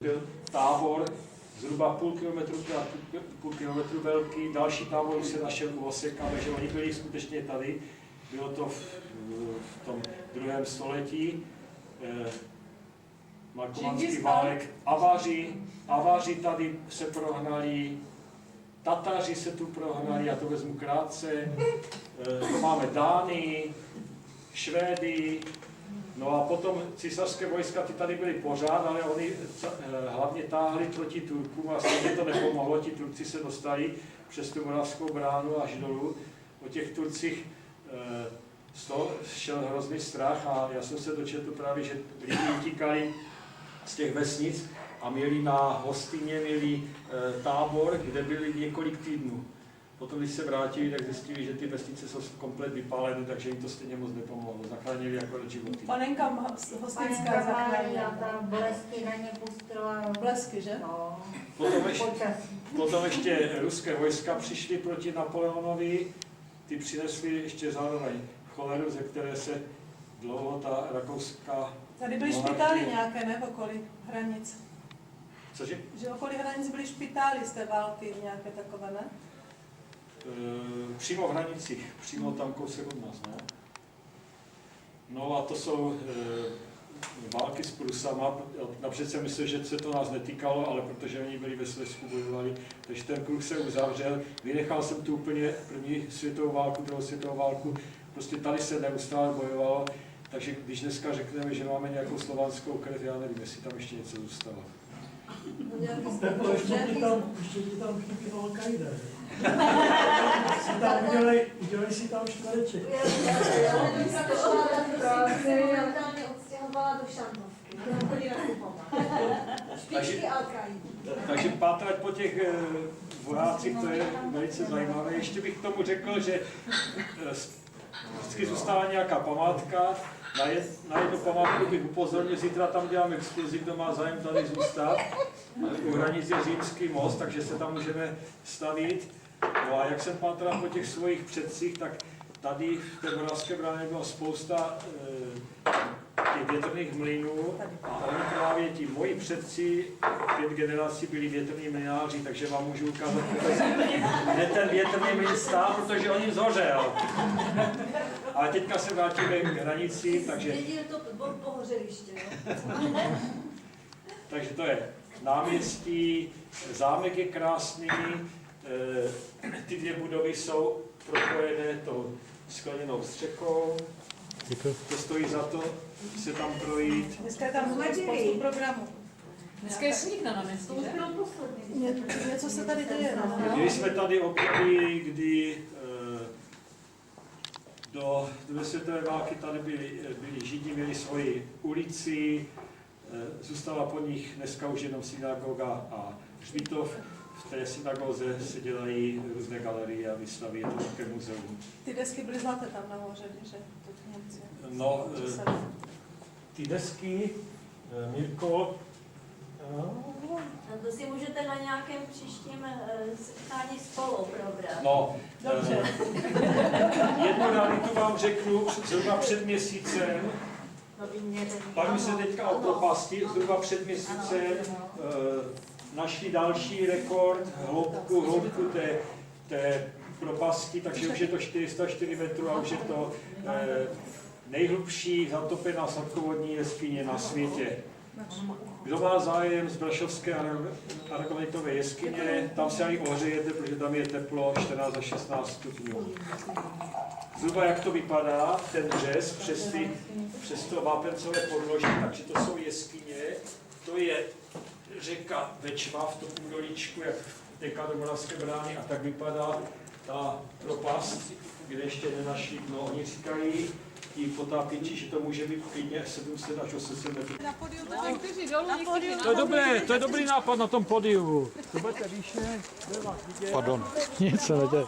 Byl tábor zhruba půl kilometru velký, další tábor už se našel u Oseka, takže oni byli skutečně tady. Bylo to v tom 2. století. Markovanský válek. Avaři tady se prohnali, Tataři se tu prohnali, já to vezmu krátce. Máme Dány, Švédy, no a potom císařské vojska, ty tady byly pořád, ale oni hlavně táhli proti Turkům a stejně to nepomohlo, ti Turci se dostali přes tu Moravskou bránu až dolů. O těch Turcích z toho šel hrozný strach a já jsem se dočetl právě, že lidi utíkali z těch vesnic a měli na hostině tábor, kde byli několik týdnů. Potom, když se vrátili, tak zjistili, že ty vesnice jsou komplet vypálené, takže jim to stejně moc nepomohlo. Zachránili jako životy. Panenka hostinská zachránila. Ta blesky na ně pustila. Blesky, že? No. Potom ještě ruské vojska přišly proti Napoleonovi. Ty přinesli ještě zároveň choleru, ze které se dlouho ta rakouská... Tady byly špitály nějaké, ne, v okolí hranic? Cože? Že okolí hranic byly špitály z té války, nějaké takové, ne? Přímo v hranicích, přímo tam kousek od nás, ne? No a to jsou války s Prusama. Napřed jsem myslel, že se to nás netýkalo, ale protože oni byli ve Slezsku, bojovali, takže ten kruh se uzavřel. Vynechal jsem tu úplně první světovou válku, druhou světovou válku. Prostě tady se neustále bojovalo, takže když dneska řekneme, že máme nějakou slovanskou krev, já nevím, jestli tam ještě něco zůstalo. Ještě ti tam chybí Al-Qaida. Udělej si tam čtvereček. Odstěhovala do Šantovky. Takže pátrat po těch vojácích, to je velice zajímavé. Ještě bych k tomu řekl, že vždycky zůstává nějaká památka. Na jednu památku bych upozornil, zítra tam dělám exkurzi, kdo má zájem tady zůstat. U hranic je Římský most, takže se tam můžeme stavit. No a jak jsem pátral po těch svých předcích, tak tady v té Moravské bráně byla spousta těch větrných mlýnů a oni právě ti moji předci, 5 generací byli větrní mlynáři, takže vám můžu ukázat, kde ten větrný mlýn stál, protože on jim zhořel. Ale teďka se vrátíme k hranici, takže... Takže to je náměstí, zámek je krásný, ty 2 budovy jsou propojené tou skleněnou střechou. To stojí za to se tam projít. Dneska je tam spoustu programů. Dneska je sníh na náměstí, že? Něco se tady děje. Měli jsme tady období, kdy do druhé světové války tady byli Židi, měli svoji ulici, zůstala po nich dneska už jenom synagoga a hřbitov. V té synagoze se dělají různé galerie a výstavy, je to také muzeum. Ty desky byly zlaté tam nahoře, že? No, ty desky, Mirko, To si můžete na nějakém příštím setkání spolu probrat. no, jednu realitu vám řeknu, zhruba před měsícem, bavím se teďka o propasti, zhruba před měsícem našli další rekord hloubku té propasti, takže už je to 404 metrů a už je to nejhlubší zatopená sladkovodní jeskyně na světě. Kdo má zájem z Brašovské aragonitové jeskyně, tam se ani ohřejete, protože tam je teplo 14 až 16 stupňů. Zhruba jak to vypadá, ten řez přes to vápencové podloží, takže to jsou jeskyně, to je řeka Bečva v tom údolíčku, jak teká do Moravské brány a tak vypadá ta propast, kde ještě nenašli dno. Oni říkají, ti potápěči, že to může být klidně 700 až 800 metrů. Na podiu to tak kteří dolů, někteří To je dobrý nápad na tom podiu. To budete výše, bude vás vidět. Pardon, nic se neděje.